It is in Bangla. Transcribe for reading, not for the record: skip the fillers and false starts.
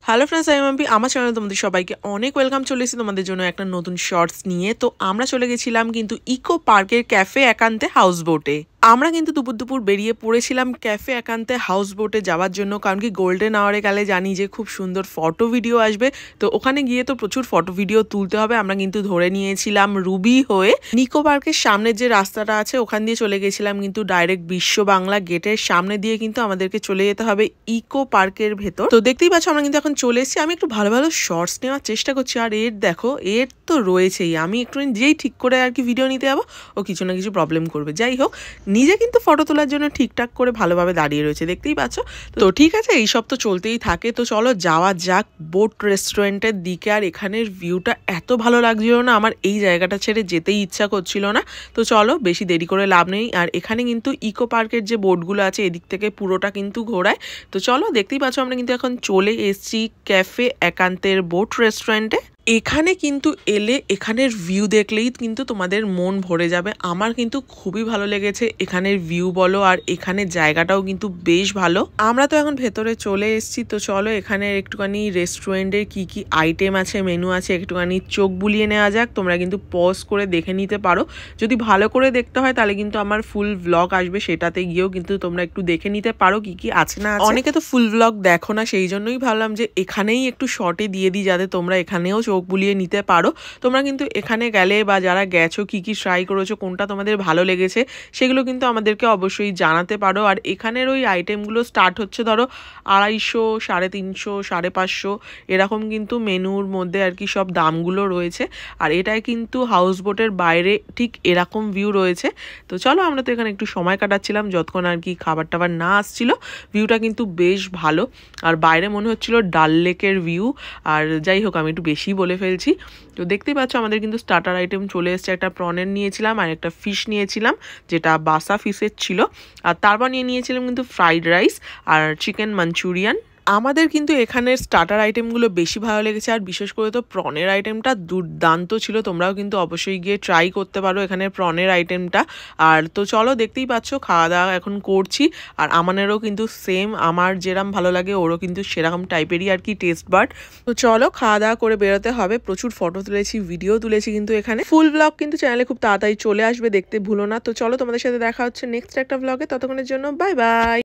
হ্যালো ফ্রেন্ডস, আমি মাম্পি। আমার চ্যানেলে তোমাদের সবাইকে অনেক ওয়েলকাম। চলে এসেছি তোমাদের জন্য একটা নতুন শর্টস নিয়ে। তো আমরা চলে গেছিলাম কিন্তু ইকো পার্কের ক্যাফে একান্তে হাউস বোটে। আমরা কিন্তু দুপুর দুপুর বেরিয়ে পড়েছিলাম ক্যাফে একান্তে হাউস বোটে যাওয়ার জন্য, কারণ কি গোল্ডেন আওয়ারে গেলে জানি যে খুব সুন্দর ফটো ভিডিও আসবে। তো ওখানে গিয়ে তো প্রচুর ফটো ভিডিও তুলতে হবে। আমরা কিন্তু ধরে নিয়েছিলাম রুবি হয়ে নিকো পার্কের সামনের যে রাস্তাটা আছে ওখান দিয়ে চলে গেছিলাম কিন্তু ডাইরেক্ট বিশ্ব বাংলা গেটের সামনে দিয়ে কিন্তু আমাদেরকে চলে যেতে হবে ইকো পার্কের ভেতর। তো দেখতেই পাচ্ছ আমরা কিন্তু এখন চলে এসেছি। আমি একটু ভালো ভালো শর্টস নেওয়ার চেষ্টা করছি, আর এর দেখো এর তো রয়েছেই। আমি একটু যেই ঠিক করে আর কি ভিডিও নিতে যাবো ও কিছু না কিছু প্রবলেম করবে। যাই হোক, নিজে কিন্তু ফটো তোলার জন্য ঠিকঠাক করে ভালোভাবে দাঁড়িয়ে রয়েছে, দেখতেই পাচ্ছ। তো ঠিক আছে, এইসব তো চলতেই থাকে। তো চলো যাওয়া যাক বোট রেস্টুরেন্টের দিকে। আর এখানের ভিউটা এত ভালো লাগছিল না, আমার এই জায়গাটা ছেড়ে যেতেই ইচ্ছা করছিল না। তো চলো বেশি দেরি করে লাভ নেই। আর এখানে কিন্তু ইকো পার্কের যে বোটগুলো আছে এদিক থেকে পুরোটা কিন্তু ঘোরায়। তো চলো দেখতেই পাচ্ছ আমরা কিন্তু এখন চলে এসেছি ক্যাফে একান্তের বোট রেস্টুরেন্টে। এখানে কিন্তু এলে এখানের ভিউ দেখলেই কিন্তু তোমাদের মন ভরে যাবে। আমার কিন্তু খুবই ভালো লেগেছে এখানের ভিউ বলো, আর এখানের জায়গাটাও কিন্তু বেশ ভালো। আমরা তো এখন ভেতরে চলে এসেছি। তো চলো এখানে একটুখানি রেস্টুরেন্টের কি কি আইটেম আছে, মেনু আছে, একটুখানি চোখ বুলিয়ে নেওয়া যাক। তোমরা কিন্তু পজ করে দেখে নিতে পারো। যদি ভালো করে দেখতে হয় তাহলে কিন্তু আমার ফুল ভ্লগ আসবে, সেটাতে গিয়েও কিন্তু তোমরা একটু দেখে নিতে পারো কি কি আছে না আছে। অনেকে তো ফুল ভ্লগ দেখো না, সেই জন্যই ভাবলাম যে এখানেই একটু শর্টে দিয়ে দিই, যাতে তোমরা এখানেও চোখ বুলিয়ে নিতে পারো। তোমরা কিন্তু এখানে গেলে বা যারা গেছো কি কি ট্রাই করেছো, কোনটা তোমাদের ভালো লেগেছে সেগুলো কিন্তু আমাদেরকে অবশ্যই জানাতে পারো। আর এখানের ওই আইটেমগুলো স্টার্ট হচ্ছে ধরো 250, 350, 550 এরকম কিন্তু মেনুর মধ্যে আর কি সব দামগুলো রয়েছে। আর এটাই কিন্তু হাউস বোটের বাইরে ঠিক এরকম ভিউ রয়েছে। তো চলো আমরা তো এখানে একটু সময় কাটাচ্ছিলাম যতক্ষণ আর কি খাবার টাবার না আসছিল। ভিউটা কিন্তু বেশ ভালো, আর বাইরে মনে হচ্ছিল ডাল লেকের ভিউ। আর যাই হোক, আমি একটু বেশি বলে ফেলছি। তো দেখতেই পাচ্ছ আমাদের কিন্তু স্টার্টার আইটেম চলে এসছে। একটা প্রনের নিয়েছিলাম আর একটা ফিশ নিয়েছিলাম, যেটা বাসা ফিশের ছিল। আর তারপর নিয়েছিলাম কিন্তু ফ্রাইড রাইস আর চিকেন মাঞ্চুরিয়ান। আমাদের কিন্তু এখানের স্টার্টার আইটেমগুলো বেশি ভালো লেগেছে, আর বিশেষ করে তো প্রনের আইটেমটা দুর্দান্ত ছিল। তোমরাও কিন্তু অবশ্যই গিয়ে ট্রাই করতে পারো এখানের প্রনের আইটেমটা। আর তো চলো দেখতেই পাচ্ছ খাওয়া দাওয়া এখন করছি। আর আমানেরও কিন্তু সেম, আমার যেরকম ভালো লাগে ওরও কিন্তু সেরকম টাইপেরই আর কি টেস্ট বার্ড। তো চলো খাওয়া দাওয়া করে বেরোতে হবে। প্রচুর ফটো তুলেছি, ভিডিও তুলেছি কিন্তু এখানে। ফুল ব্লগ কিন্তু চ্যানেলে খুব তাড়াতাড়ি চলে আসবে, দেখতে ভুলো না। তো চলো তোমাদের সাথে দেখা হচ্ছে নেক্সট একটা ব্লগে। ততক্ষণের জন্য বাই বাই।